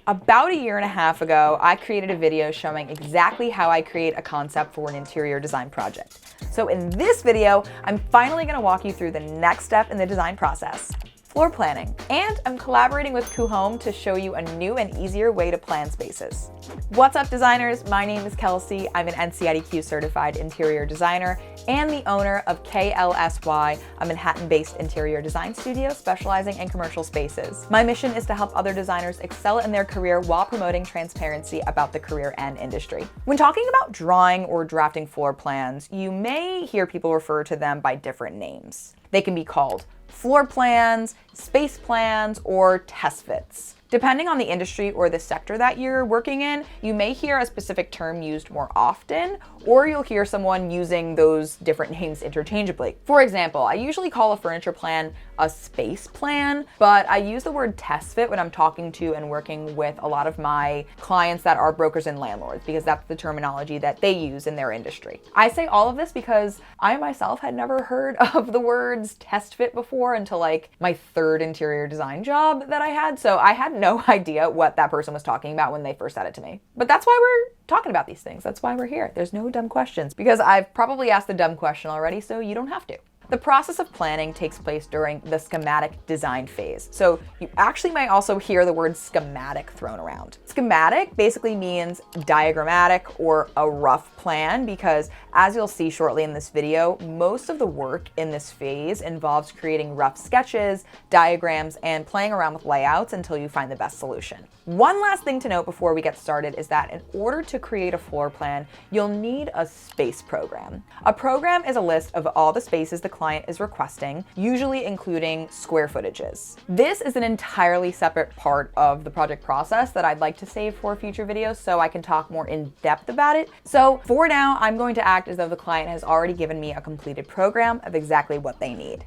About a year and a half ago, I created a video showing exactly how I create a concept for an interior design project. So in this video, I'm finally going to walk you through the next step in the design process: floor planning. And I'm collaborating with Coohom to show you a new and easier way to plan spaces. What's up, designers? My name is Kelsey. I'm an 𝐈𝐴 certified interior designer and the owner of KLSY, a Manhattan-based interior design studio specializing in commercial spaces. My mission is to help other designers excel in their career while promoting transparency about the career and industry. When talking about drawing or drafting floor plans, you may hear people refer to them by different names. They can be called floor plans, space plans, or test fits. Depending on the industry or the sector that you're working in, you may hear a specific term used more often, or you'll hear someone using those different names interchangeably. For example, I usually call a furniture plan a space plan, but I use the word test fit when I'm talking to and working with a lot of my clients that are brokers and landlords, because that's the terminology that they use in their industry. I say all of this because I myself had never heard of the words test fit before until like my third interior design job that I had, so I had no idea what that person was talking about when they first said it to me. But that's why we're talking about these things. That's why we're here. There's no dumb questions, because I've probably asked the dumb question already, so you don't have to. The process of planning takes place during the schematic design phase. So you actually might also hear the word schematic thrown around. Schematic basically means diagrammatic or a rough plan, because as you'll see shortly in this video, most of the work in this phase involves creating rough sketches, diagrams, and playing around with layouts until you find the best solution. One last thing to note before we get started is that in order to create a floor plan, you'll need a space program. A program is a list of all the spaces the client is requesting, usually including square footages. This is an entirely separate part of the project process that I'd like to save for future videos so I can talk more in depth about it. So for now, I'm going to act as though the client has already given me a completed program of exactly what they need.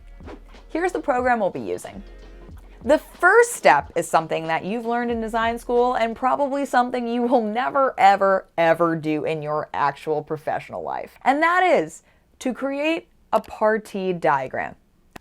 Here's the program we'll be using. The first step is something that you've learned in design school and probably something you will never, ever do in your actual professional life. And that is to create a partie diagram.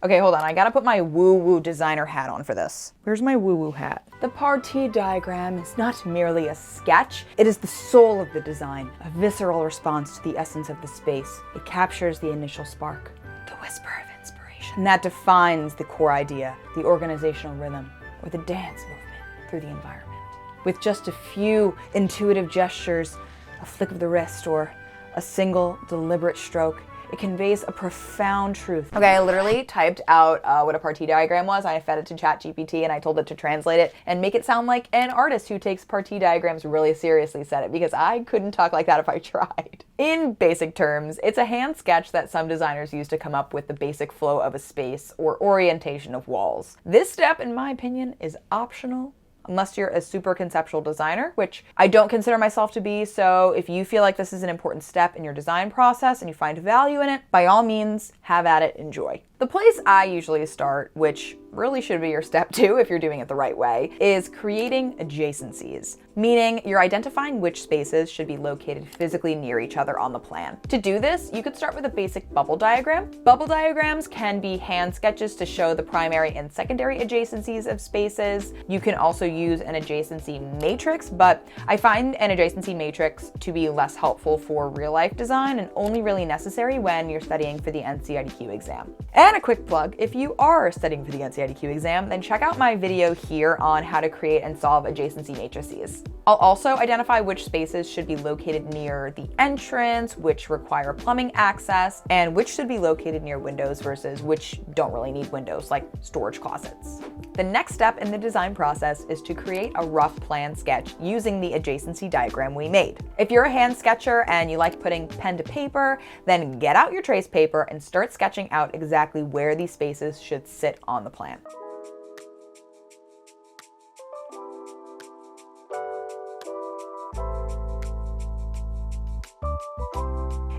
Okay, hold on. I gotta put my woo-woo designer hat on for this. Where's my woo-woo hat? The partie diagram is not merely a sketch. It is the soul of the design, a visceral response to the essence of the space. It captures the initial spark, the whisper of inspiration. And that defines the core idea, the organizational rhythm, or the dance movement through the environment. With just a few intuitive gestures, a flick of the wrist, or a single deliberate stroke, it conveys a profound truth. Okay, I literally typed out what a partie diagram was. I fed it to ChatGPT and I told it to translate it and make it sound like an artist who takes partie diagrams really seriously said it, because I couldn't talk like that if I tried. In basic terms, it's a hand sketch that some designers use to come up with the basic flow of a space or orientation of walls. This step, in my opinion, is optional unless you're a super conceptual designer, which I don't consider myself to be. So if you feel like this is an important step in your design process and you find value in it, by all means, have at it, enjoy. The place I usually start, which really should be your step 2 if you're doing it the right way, is creating adjacencies, meaning you're identifying which spaces should be located physically near each other on the plan. To do this, you could start with a basic bubble diagram. Bubble diagrams can be hand sketches to show the primary and secondary adjacencies of spaces. You can also use an adjacency matrix, but I find an adjacency matrix to be less helpful for real-life design and only really necessary when you're studying for the 𝐈𝐴 exam. And a quick plug, if you are studying for the 𝐈𝐴 exam, then check out my video here on how to create and solve adjacency matrices. I'll also identify which spaces should be located near the entrance, which require plumbing access, and which should be located near windows versus which don't really need windows, like storage closets. The next step in the design process is to create a rough plan sketch using the adjacency diagram we made. If you're a hand sketcher and you like putting pen to paper, then get out your trace paper and start sketching out exactly where these spaces should sit on the plan.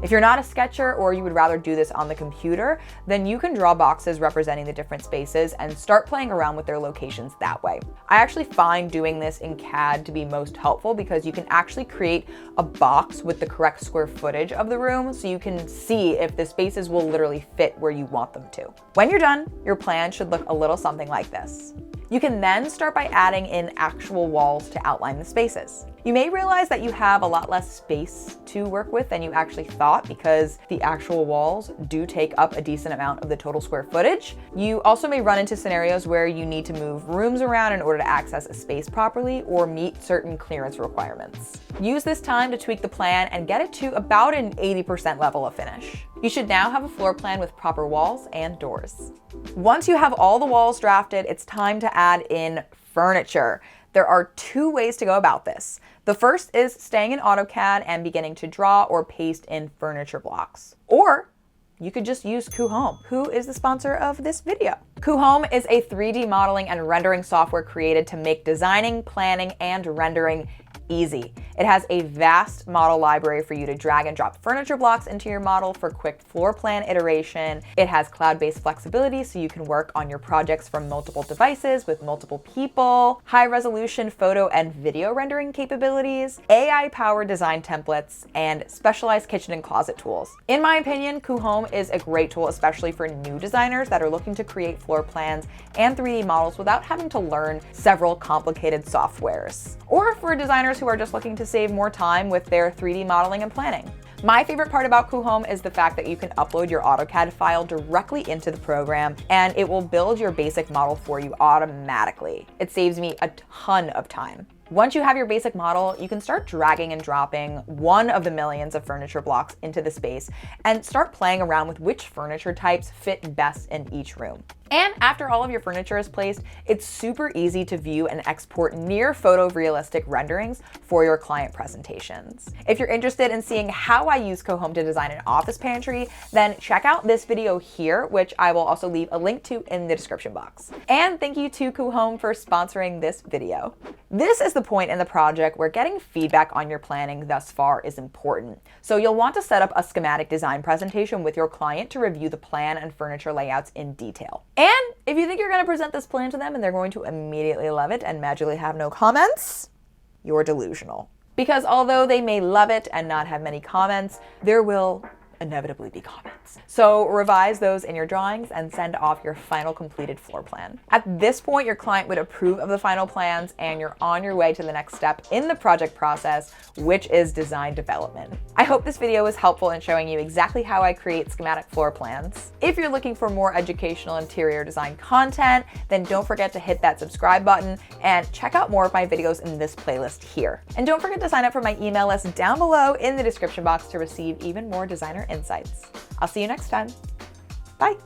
If you're not a sketcher or you would rather do this on the computer, then you can draw boxes representing the different spaces and start playing around with their locations that way. I actually find doing this in CAD to be most helpful because you can actually create a box with the correct square footage of the room so you can see if the spaces will literally fit where you want them to. When you're done, your plan should look a little something like this. You can then start by adding in actual walls to outline the spaces. You may realize that you have a lot less space to work with than you actually thought because the actual walls do take up a decent amount of the total square footage. You also may run into scenarios where you need to move rooms around in order to access a space properly or meet certain clearance requirements. Use this time to tweak the plan and get it to about an 80% level of finish. You should now have a floor plan with proper walls and doors. Once you have all the walls drafted, it's time to add in furniture. There are two ways to go about this. The first is staying in AutoCAD and beginning to draw or paste in furniture blocks. Or you could just use Coohom, who is the sponsor of this video. Coohom is a 3D modeling and rendering software created to make designing, planning, and rendering easy. It has a vast model library for you to drag and drop furniture blocks into your model for quick floor plan iteration. It has cloud-based flexibility so you can work on your projects from multiple devices with multiple people, high-resolution photo and video rendering capabilities, AI-powered design templates, and specialized kitchen and closet tools. In my opinion, Coohom is a great tool, especially for new designers that are looking to create floor plans and 3D models without having to learn several complicated softwares. Or for designers who are just looking to save more time with their 3D modeling and planning. My favorite part about Coohom is the fact that you can upload your AutoCAD file directly into the program and it will build your basic model for you automatically. It saves me a ton of time. Once you have your basic model, you can start dragging and dropping one of the millions of furniture blocks into the space and start playing around with which furniture types fit best in each room. And after all of your furniture is placed, it's super easy to view and export near photorealistic renderings for your client presentations. If you're interested in seeing how I use Coohom to design an office pantry, then check out this video here, which I will also leave a link to in the description box. And thank you to Coohom for sponsoring this video. This is the point in the project where getting feedback on your planning thus far is important. So you'll want to set up a schematic design presentation with your client to review the plan and furniture layouts in detail. And if you think you're going to present this plan to them and they're going to immediately love it and magically have no comments, you're delusional. Because although they may love it and not have many comments, there will inevitably be comments. So revise those in your drawings and send off your final completed floor plan. At this point, your client would approve of the final plans and you're on your way to the next step in the project process, which is design development. I hope this video was helpful in showing you exactly how I create schematic floor plans. If you're looking for more educational interior design content, then don't forget to hit that subscribe button and check out more of my videos in this playlist here. And don't forget to sign up for my email list down below in the description box to receive even more designer insights. I'll see you next time. Bye.